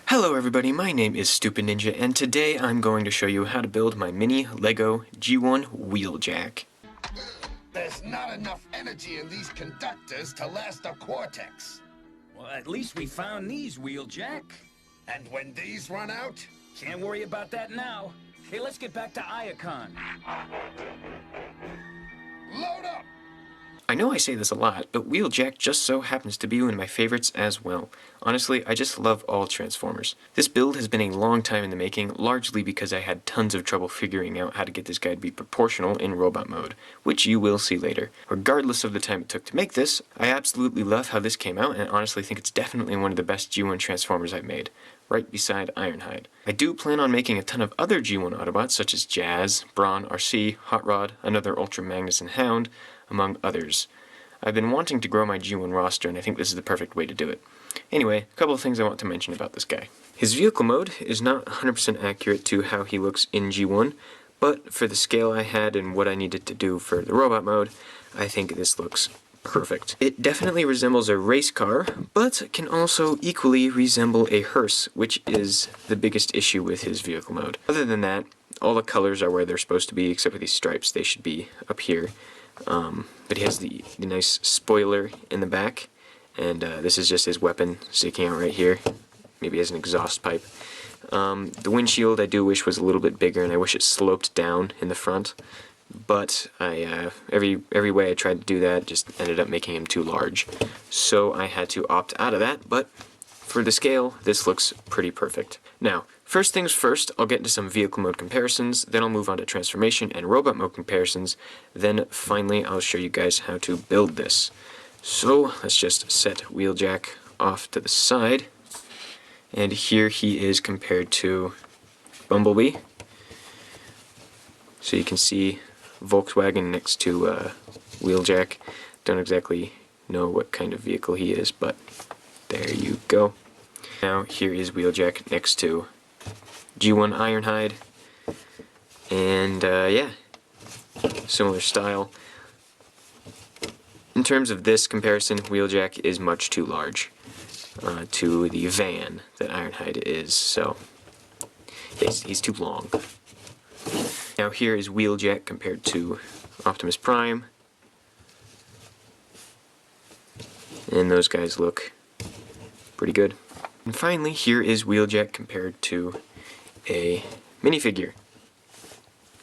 Hello everybody, my name is Stupid Ninja, and today I'm going to show you how to build my mini LEGO G1 Wheeljack. There's not enough energy in these conductors to last a cortex. Well, at least we found these, Wheeljack. And when these run out? Can't worry about that now. Hey, let's get back to Iacon. Load up! I know I say this a lot, but Wheeljack just so happens to be one of my favorites as well. Honestly, I just love all Transformers. This build has been a long time in the making, largely because I had tons of trouble figuring out how to get this guy to be proportional in robot mode, which you will see later. Regardless of the time it took to make this, I absolutely love how this came out and honestly think it's definitely one of the best G1 Transformers I've made, right beside Ironhide. I do plan on making a ton of other G1 Autobots such as Jazz, Brawn, RC, Hot Rod, another Ultra Magnus and Hound, among others. I've been wanting to grow my G1 roster, and I think this is the perfect way to do it. Anyway, a couple of things I want to mention about this guy. His vehicle mode is not 100% accurate to how he looks in G1, but for the scale I had and what I needed to do for the robot mode, I think this looks perfect. It definitely resembles a race car, but can also equally resemble a hearse, which is the biggest issue with his vehicle mode. Other than that, all the colors are where they're supposed to be, except for these stripes. They should be up here. But he has the nice spoiler in the back, and this is just his weapon sticking out right here. Maybe as an exhaust pipe. The windshield I do wish was a little bit bigger, and I wish it sloped down in the front. But every way I tried to do that just ended up making him too large. So I had to opt out of that, but for the scale, this looks pretty perfect. Now, first things first, I'll get into some vehicle mode comparisons, then I'll move on to transformation and robot mode comparisons, then finally I'll show you guys how to build this. So, let's just set Wheeljack off to the side, and here he is compared to Bumblebee. So you can see Volkswagen next to Wheeljack. Don't exactly know what kind of vehicle he is, but there you go. Now here is Wheeljack next to G1 Ironhide, and yeah, similar style. In terms of this comparison, Wheeljack is much too large to the van that Ironhide is, so he's too long. Now here is Wheeljack compared to Optimus Prime, and those guys look pretty good. And finally, here is Wheeljack compared to a minifigure.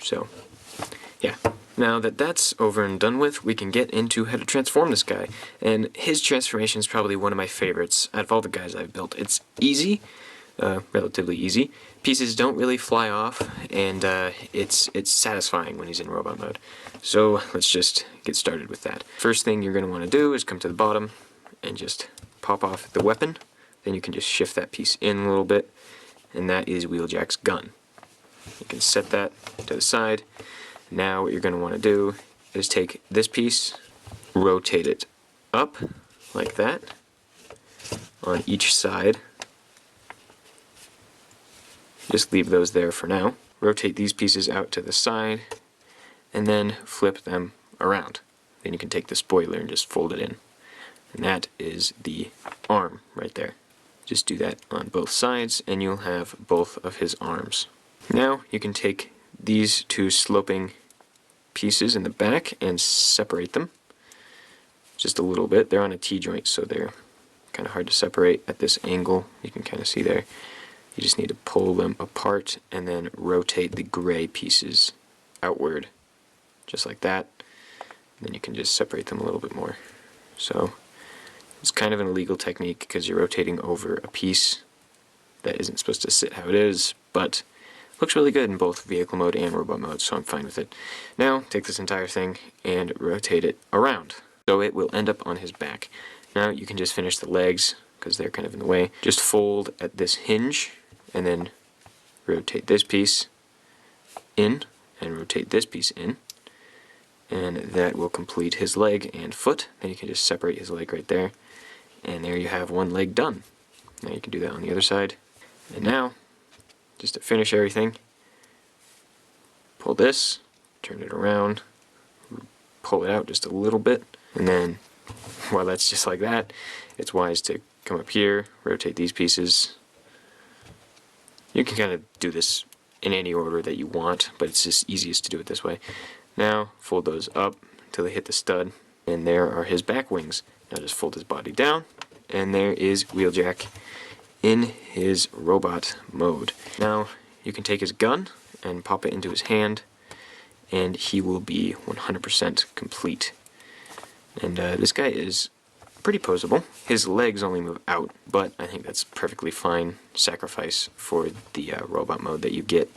So, yeah. Now that that's over and done with, we can get into how to transform this guy. And his transformation is probably one of my favorites out of all the guys I've built. It's easy, relatively easy. Pieces don't really fly off, and it's satisfying when he's in robot mode. So let's just get started with that. First thing you're going to want to do is come to the bottom and just pop off the weapon. Then you can just shift that piece in a little bit, and that is Wheeljack's gun. You can set that to the side. Now what you're going to want to do is take this piece, rotate it up like that on each side. Just leave those there for now. Rotate these pieces out to the side, and then flip them around. Then you can take the spoiler and just fold it in. And that is the arm right there. Just do that on both sides, and you'll have both of his arms. Now you can take these two sloping pieces in the back and separate them just a little bit. They're on a T-joint, so they're kind of hard to separate at this angle. You can kind of see there. You just need to pull them apart and then rotate the gray pieces outward, just like that. Then you can just separate them a little bit more. So it's kind of an illegal technique because you're rotating over a piece that isn't supposed to sit how it is, but looks really good in both vehicle mode and robot mode, so I'm fine with it. Now, take this entire thing and rotate it around, so it will end up on his back. Now you can just finish the legs, because they're kind of in the way. Just fold at this hinge, and then rotate this piece in, and rotate this piece in, and that will complete his leg and foot. Then you can just separate his leg right there, and there you have one leg done. Now you can do that on the other side. And now, just to finish everything, pull this, turn it around, pull it out just a little bit, and then, while that's just like that, it's wise to come up here, rotate these pieces You can kind of do this in any order that you want, but it's just easiest to do it this way. Now fold those up until they hit the stud, and there are his back wings. Now just fold his body down, and there is Wheeljack in his robot mode. Now you can take his gun and pop it into his hand, and he will be 100% complete. And this guy is pretty posable. His legs only move out, but I think that's perfectly fine sacrifice for the robot mode that you get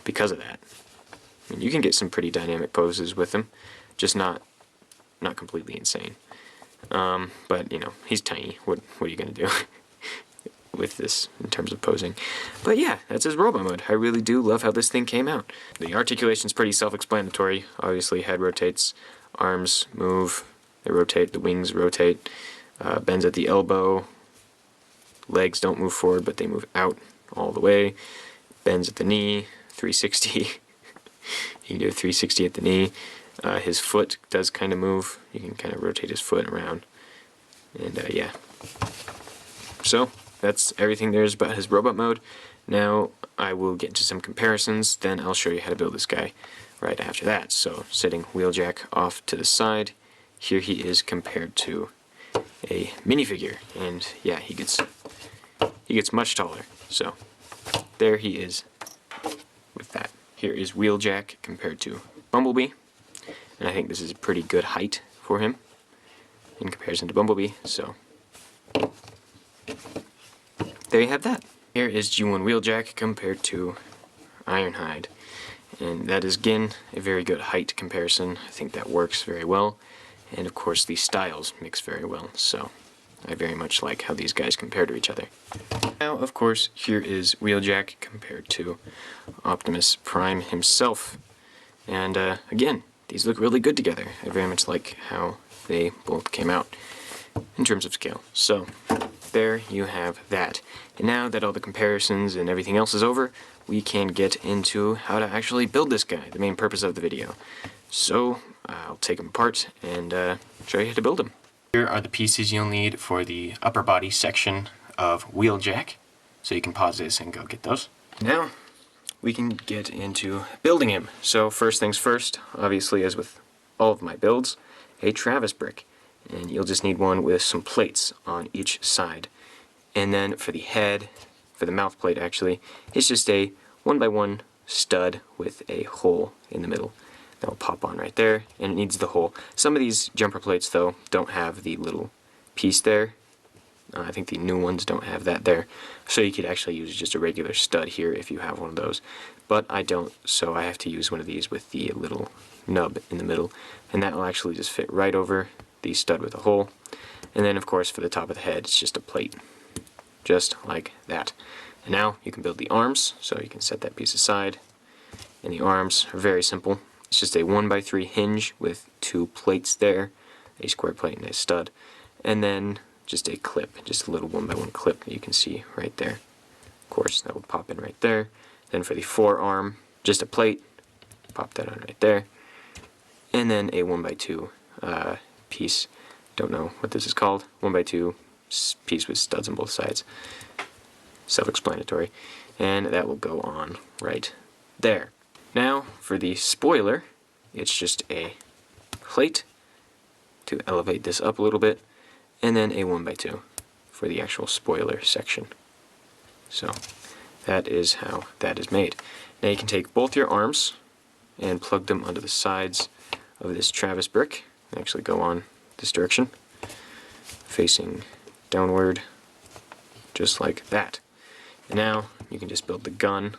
because of that. I mean, you can get some pretty dynamic poses with him, just not completely insane. But you know, he's tiny. What are you gonna do with this in terms of posing? But yeah, that's his robot mode. I really do love how this thing came out. The articulation's pretty self-explanatory. Obviously, head rotates, arms move, they rotate, the wings rotate, bends at the elbow, legs don't move forward, but they move out all the way, bends at the knee, 360. You can do a 360 at the knee. His foot does kind of move. You can kind of rotate his foot around. And yeah. So, that's everything there is about his robot mode. Now, I will get into some comparisons, then I'll show you how to build this guy right after that. So, setting Wheeljack off to the side, here he is compared to a minifigure. And yeah, he gets much taller. So, there he is with that. Here is Wheeljack compared to Bumblebee. And I think this is a pretty good height for him in comparison to Bumblebee, so there you have that. Here is G1 Wheeljack compared to Ironhide. And that is, again, a very good height comparison. I think that works very well. And of course, the styles mix very well, so I very much like how these guys compare to each other. Now, of course, here is Wheeljack compared to Optimus Prime himself. And again, these look really good together. I very much like how they both came out in terms of scale. So, there you have that. And now that all the comparisons and everything else is over, we can get into how to actually build this guy, the main purpose of the video. So, I'll take him apart and show you how to build him. Here are the pieces you'll need for the upper body section of Wheeljack. So you can pause this and go get those. Now, we can get into building him. So first things first, obviously as with all of my builds, a Travis brick. And you'll just need one with some plates on each side. And then for the head, for the mouth plate actually, it's just a 1x1 stud with a hole in the middle. That will pop on right there, and it needs the hole. Some of these jumper plates though don't have the little piece there. I think the new ones don't have that there. So you could actually use just a regular stud here if you have one of those. But I don't, so I have to use one of these with the little nub in the middle. And that will actually just fit right over the stud with a hole. And then of course for the top of the head, it's just a plate. Just like that. And now you can build the arms, so you can set that piece aside. And the arms are very simple. It's just a 1x3 hinge with 2 plates there, a square plate and a stud. And then just a clip, just a little 1x1 clip that you can see right there. Of course, that will pop in right there. Then for the forearm, just a plate, pop that on right there. And then a 1x2 piece, don't know what this is called, 1x2 piece with studs on both sides. Self-explanatory. And that will go on right there. Now, for the spoiler, it's just a plate to elevate this up a little bit, and then a 1x2 for the actual spoiler section. So, that is how that is made. Now you can take both your arms and plug them onto the sides of this Travis brick. Actually go on this direction, facing downward, just like that. And now you can just build the gun.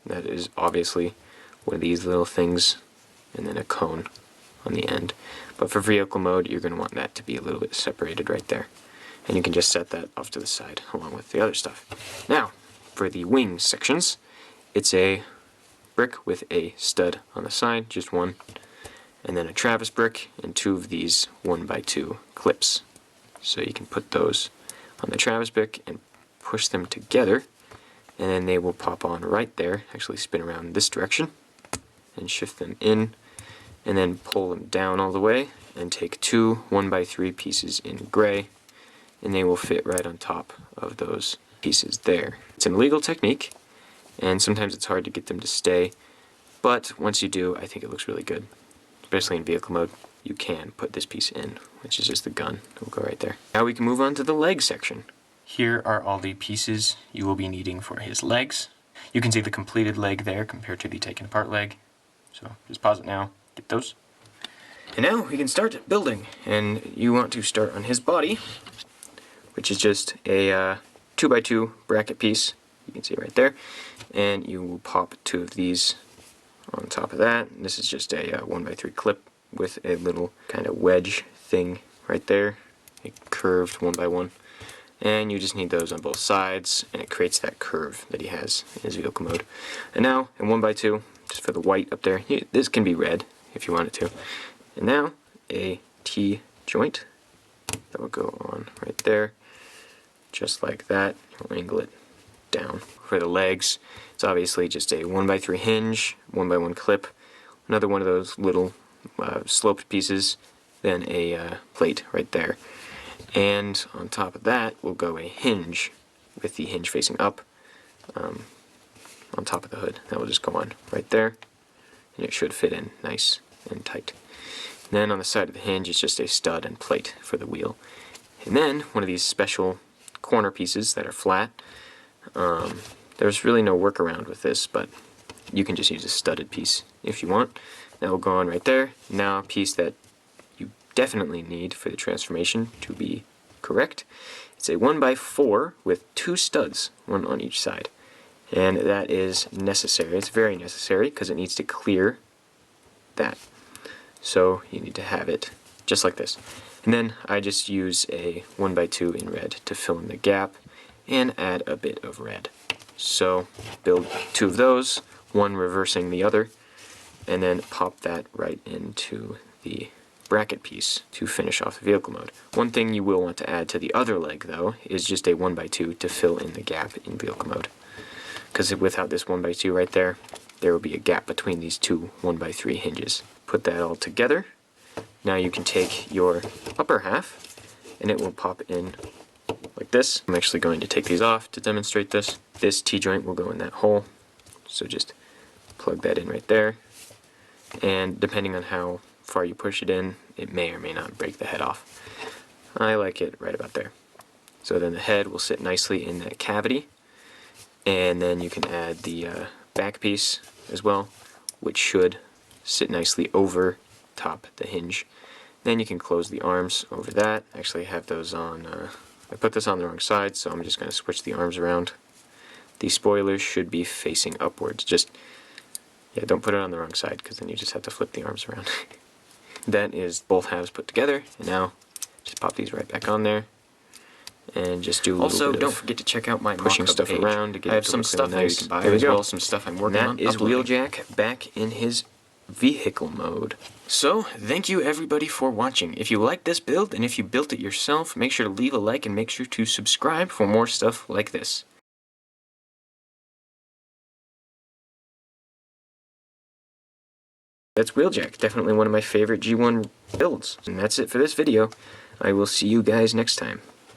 That is obviously one of these little things, and then a cone on the end. But for vehicle mode, you're going to want that to be a little bit separated right there. And you can just set that off to the side along with the other stuff. Now, for the wing sections, it's a brick with a stud on the side, just one, and then a Travis brick and 2 of these 1x2 clips. So you can put those on the Travis brick and push them together, and then they will pop on right there, actually spin around this direction, and shift them in, and then pull them down all the way, and take 2 1x3 pieces in gray, and they will fit right on top of those pieces there. It's an illegal technique, and sometimes it's hard to get them to stay, but once you do, I think it looks really good. Especially in vehicle mode, you can put this piece in, which is just the gun. It'll go right there. Now we can move on to the leg section. Here are all the pieces you will be needing for his legs. You can see the completed leg there compared to the taken apart leg. So just pause it now, get those. And now we can start building. And you want to start on his body, which is just a 2x2 bracket piece. You can see it right there. And you will pop 2 of these on top of that. And this is just a 1x3 clip with a little kind of wedge thing right there, a curved 1x1. And you just need those on both sides, and it creates that curve that he has in his vehicle mode. And now, in 1x2, just for the white up there, this can be red if you want it to. And now, a T-joint that will go on right there, just like that. You'll angle it down. For the legs, it's obviously just a 1x3 hinge, 1x1 clip, another one of those little sloped pieces, then a plate right there. And on top of that will go a hinge with the hinge facing up on top of the hood. That will just go on right there, and it should fit in nice and tight. And then on the side of the hinge is just a stud and plate for the wheel. And then one of these special corner pieces that are flat. There's really no workaround with this, but you can just use a studded piece if you want. That will go on right there. Now a piece that you definitely need for the transformation to be correct. It's a 1x4 with 2 studs, one on each side. And that is necessary. It's very necessary because it needs to clear that. So you need to have it just like this. And then I just use a 1x2 in red to fill in the gap and add a bit of red. So build 2 of those, one reversing the other, and then pop that right into the bracket piece to finish off the vehicle mode. One thing you will want to add to the other leg though is just a 1x2 to fill in the gap in vehicle mode. Because without this 1x2 right there, there will be a gap between these 2 1x3 hinges. Put that all together. Now you can take your upper half and it will pop in like this. I'm actually going to take these off to demonstrate this. This T-joint will go in that hole, so just plug that in right there. And depending on how far you push it in, it may or may not break the head off. I like it right about there. So then the head will sit nicely in that cavity, and then you can add the back piece as well, which should sit nicely over top the hinge. Then you can close the arms over that. Actually, I have those on, I put this on the wrong side, so I'm just going to switch the arms around. The spoilers should be facing upwards. Just, yeah, don't put it on the wrong side, because then you just have to flip the arms around. That is both halves put together, and now just pop these right back on there, and just do a little Also, bit don't of forget to check out my pushing MocHub stuff page. around to get I it have to some look stuff really there you nice. can buy, There we as go. well as some stuff I'm working on That is uploading. Wheeljack back in his vehicle mode. So, thank you everybody for watching. If you like this build, and if you built it yourself, make sure to leave a like and make sure to subscribe for more stuff like this. That's Wheeljack, definitely one of my favorite G1 builds. And that's it for this video. I will see you guys next time.